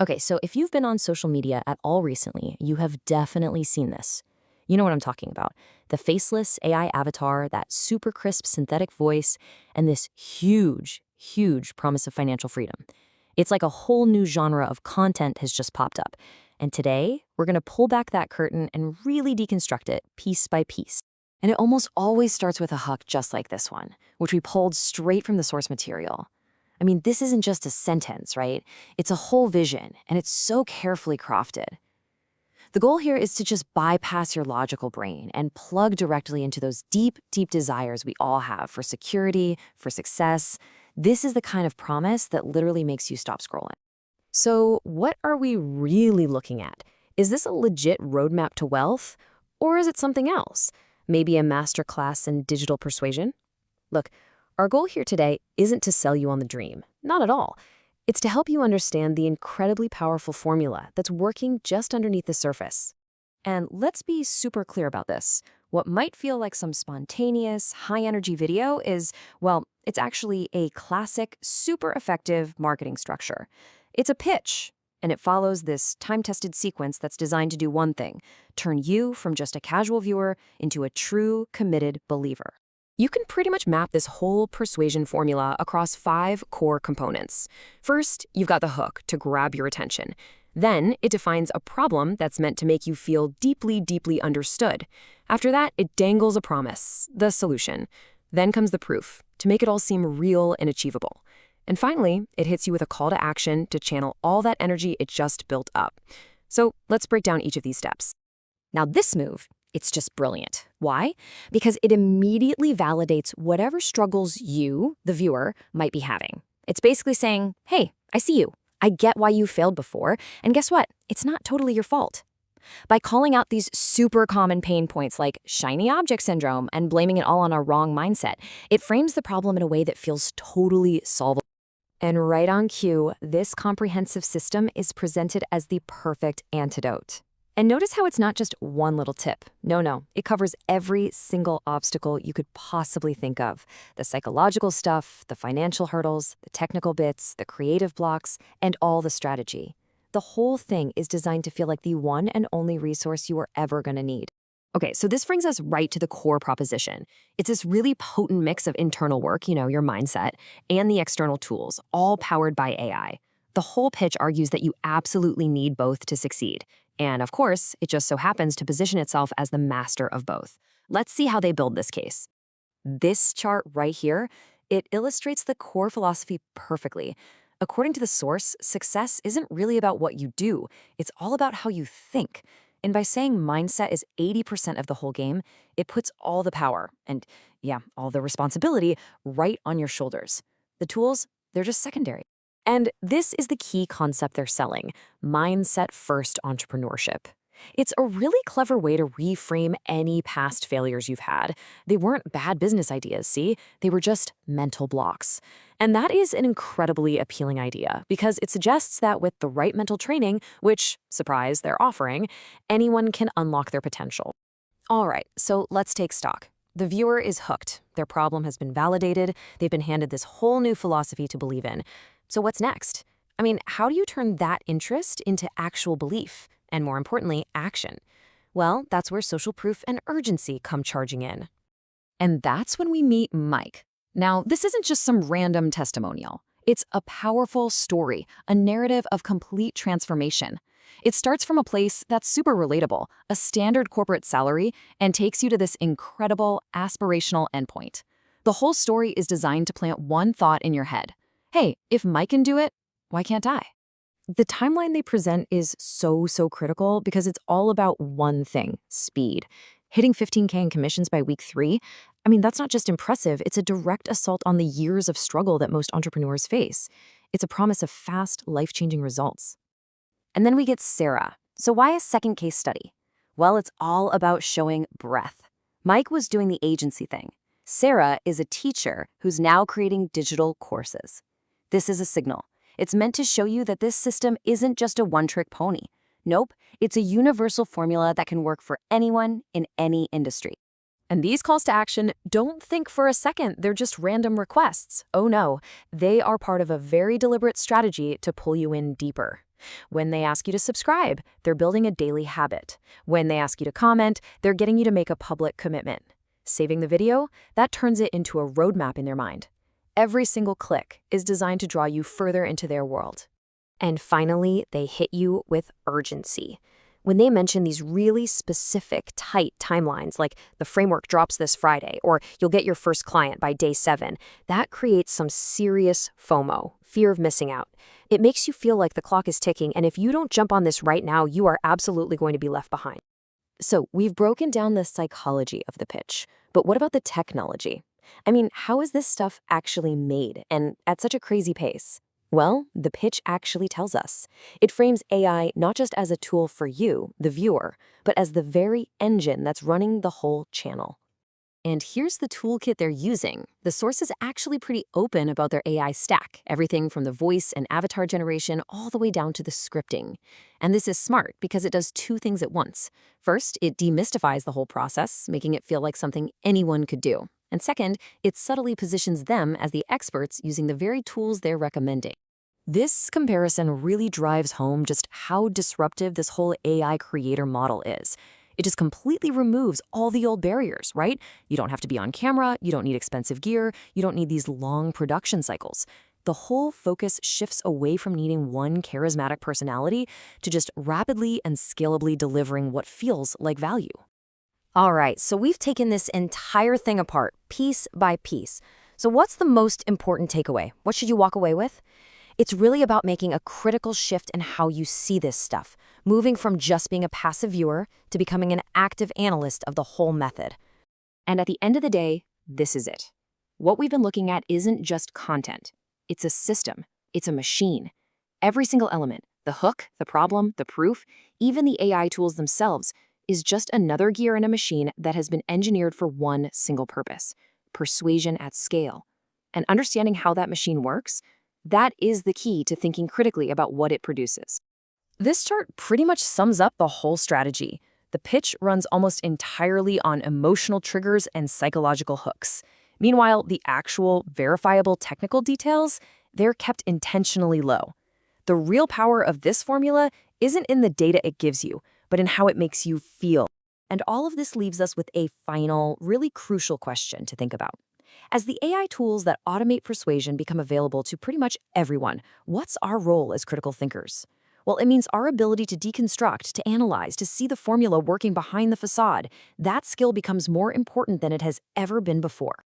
Okay, so if you've been on social media at all recently, you have definitely seen this. You know what I'm talking about. The faceless AI avatar, that super crisp synthetic voice, and this huge promise of financial freedom. It's like a whole new genre of content has just popped up. And today, we're going to pull back that curtain and really deconstruct it piece by piece. And it almost always starts with a hook just like this one, which we pulled straight from the source material. I mean, this isn't just a sentence, right? It's a whole vision, and it's so carefully crafted. The goal here is to just bypass your logical brain and plug directly into those deep desires we all have for security, for success. This is the kind of promise that literally makes you stop scrolling. So, what are we really looking at? Is this a legit roadmap to wealth? Or is it something else? Maybe a masterclass in digital persuasion? Look, our goal here today isn't to sell you on the dream. Not at all. It's to help you understand the incredibly powerful formula that's working just underneath the surface. And let's be super clear about this. What might feel like some spontaneous, high-energy video is, well, it's actually a classic, super effective marketing structure. It's a pitch, and it follows this time-tested sequence that's designed to do one thing: turn you from just a casual viewer into a true, committed believer. You can pretty much map this whole persuasion formula across 5 core components. First, you've got the hook to grab your attention. Then, it defines a problem that's meant to make you feel deeply understood. After that, it dangles a promise, the solution. Then comes the proof, to make it all seem real and achievable. And finally, it hits you with a call to action to channel all that energy it just built up. So let's break down each of these steps. Now this move, it's just brilliant. Why? Because it immediately validates whatever struggles you, the viewer, might be having. It's basically saying, hey, I see you. I get why you failed before, and guess what? It's not totally your fault. By calling out these super common pain points like shiny object syndrome and blaming it all on our wrong mindset, it frames the problem in a way that feels totally solvable. And right on cue, this comprehensive system is presented as the perfect antidote. And notice how it's not just one little tip. No, it covers every single obstacle you could possibly think of. The psychological stuff, the financial hurdles, the technical bits, the creative blocks, and all the strategy. The whole thing is designed to feel like the one and only resource you are ever going to need. Okay, so this brings us right to the core proposition. It's this really potent mix of internal work, your mindset, and the external tools, all powered by AI. The whole pitch argues that you absolutely need both to succeed. And of course, it just so happens to position itself as the master of both. Let's see how they build this case. This chart right here, it illustrates the core philosophy perfectly. According to the source, success isn't really about what you do. It's all about how you think. And by saying mindset is 80% of the whole game, it puts all the power and, all the responsibility right on your shoulders. The tools, they're just secondary. And this is the key concept they're selling: mindset-first entrepreneurship. It's a really clever way to reframe any past failures you've had. They weren't bad business ideas, see? They were just mental blocks. And that is an incredibly appealing idea because it suggests that with the right mental training, which, surprise, they're offering, anyone can unlock their potential. All right, so let's take stock. The viewer is hooked. Their problem has been validated. They've been handed this whole new philosophy to believe in. So what's next? I mean, how do you turn that interest into actual belief? And more importantly, action? Well, that's where social proof and urgency come charging in. And that's when we meet Mike. Now, this isn't just some random testimonial. It's a powerful story, a narrative of complete transformation. It starts from a place that's super relatable, a standard corporate salary, and takes you to this incredible, aspirational endpoint. The whole story is designed to plant one thought in your head. Hey, if Mike can do it, why can't I? The timeline they present is so critical because it's all about one thing: speed. Hitting 15K in commissions by week 3, I mean, that's not just impressive, it's a direct assault on the years of struggle that most entrepreneurs face. It's a promise of fast, life-changing results. And then we get Sarah. So why a second case study? Well, it's all about showing breadth. Mike was doing the agency thing. Sarah is a teacher who's now creating digital courses. This is a signal. It's meant to show you that this system isn't just a one-trick pony. Nope, it's a universal formula that can work for anyone in any industry. And these calls to action, don't think for a second they're just random requests. Oh no, they are part of a very deliberate strategy to pull you in deeper. When they ask you to subscribe, they're building a daily habit. When they ask you to comment, they're getting you to make a public commitment. Saving the video, that turns it into a roadmap in their mind. Every single click is designed to draw you further into their world. And finally, they hit you with urgency. When they mention these really specific, tight timelines, like the framework drops this Friday, or you'll get your first client by day 7, that creates some serious FOMO, fear of missing out. It makes you feel like the clock is ticking, and if you don't jump on this right now, you are absolutely going to be left behind. So we've broken down the psychology of the pitch, but what about the technology? I mean, how is this stuff actually made, and at such a crazy pace? Well, the pitch actually tells us. It frames AI not just as a tool for you, the viewer, but as the very engine that's running the whole channel. And here's the toolkit they're using. The source is actually pretty open about their AI stack, everything from the voice and avatar generation all the way down to the scripting. And this is smart because it does 2 things at once. First, it demystifies the whole process, making it feel like something anyone could do. And second, it subtly positions them as the experts using the very tools they're recommending. This comparison really drives home just how disruptive this whole AI creator model is. It just completely removes all the old barriers, right? You don't have to be on camera, you don't need expensive gear, you don't need these long production cycles. The whole focus shifts away from needing one charismatic personality to just rapidly and scalably delivering what feels like value. All right, so we've taken this entire thing apart, piece by piece. So what's the most important takeaway? What should you walk away with? It's really about making a critical shift in how you see this stuff, moving from just being a passive viewer to becoming an active analyst of the whole method. And at the end of the day, this is it. What we've been looking at isn't just content. It's a system. It's a machine. Every single element, the hook, the problem, the proof, even the AI tools themselves, is just another gear in a machine that has been engineered for one single purpose: persuasion at scale. And understanding how that machine works, that is the key to thinking critically about what it produces. This chart pretty much sums up the whole strategy. The pitch runs almost entirely on emotional triggers and psychological hooks. Meanwhile, the actual, verifiable technical details, they're kept intentionally low. The real power of this formula isn't in the data it gives you, but in how it makes you feel. And all of this leaves us with a final, really crucial question to think about. As the AI tools that automate persuasion become available to pretty much everyone, what's our role as critical thinkers? Well, it means our ability to deconstruct, to analyze, to see the formula working behind the facade. That skill becomes more important than it has ever been before.